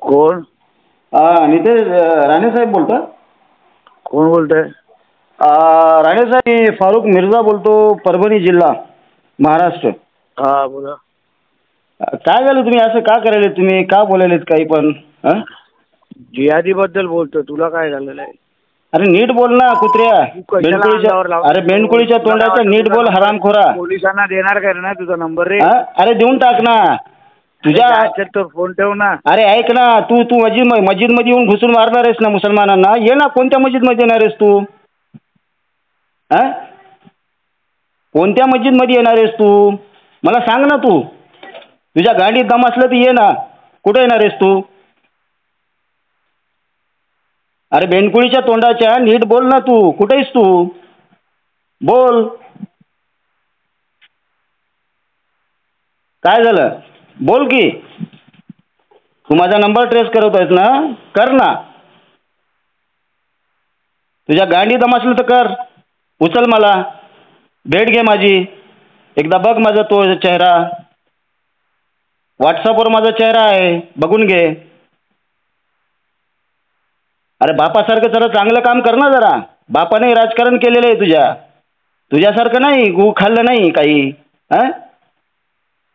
कोण? नितेश राणे साहेब बोलता? कोण बोलतंय? राणे साहेब, मी फारुख मिर्झा बोलतो, परभणी जिल्हा, महाराष्ट्र. हा बोला. काय झालं, तुम्ही असं का करायले, तुम्ही का बोलायलेत काही पण? जिहादी बद्दल बोलतो, तुला काय झालेलं आहे? अरे नीट बोल ना कुत्र्या. तू कशाला बेंडकुळीच्या अंगावर लावतो? अरे बेंडकुळीच्या तुला काय तोंडाचा वाटतं नीट तुझा बोल, नंबर हरामखोरा. पोलिसांना देणार काय ना तुझा नंबर रे? अरे देऊन टाक ना तुझ्या. तर फोन ठेव ना. अरे ऐक ना, तू तू मस्जिद मध्ये येऊन घुसून मारणार आहेस ना मुसलमानांना? ये ना, कोणत्या मस्जिद मध्ये येणार आहेस तू? कोणत्या मस्जिद मध्ये येणार आहेस तू? मला सांग ना. तू तुझ्या गाडीत दम असलं तर ये ना. कुठे येणार आहेस तू? अरे बेंडकुळीच्या तोंडाच्या नीट बोल ना. तू कुठे आहेस? तू बोल. काय झालं? बोल की. तू माझा नंबर ट्रेस करत आहेस ना? कर ना. तुझ्या गांडी दम असलं तर कर. उचल, मला भेट घे माझी. एकदा बघ माझा तो चेहरा. व्हॉट्सअपवर माझा चेहरा आहे, बघून घे. अरे बापासारखं जरा चांगलं काम कर ना जरा. बापाने राजकारण केलेलं आहे तुझ्यासारखं नाही. गु खाल्लं नाही काही.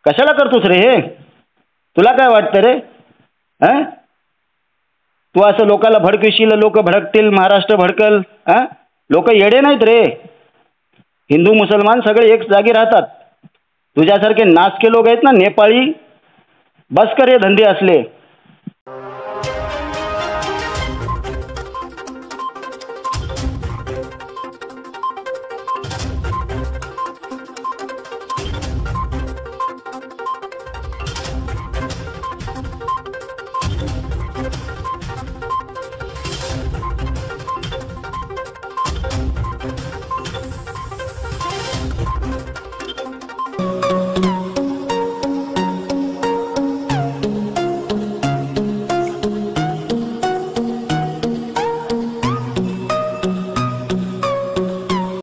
कशाला करतोस रे हे? तुला काय वाटतं रे? तू असं लोकाला भडकशील, लोक भडकतील, महाराष्ट्र भडकल. लोक येडे नाहीत रे. हिंदू मुसलमान सगळे एक जागी राहतात. तुझ्यासारखे नासके लोक आहेत ना, नेपाळी. बस कर हे धंदे असले.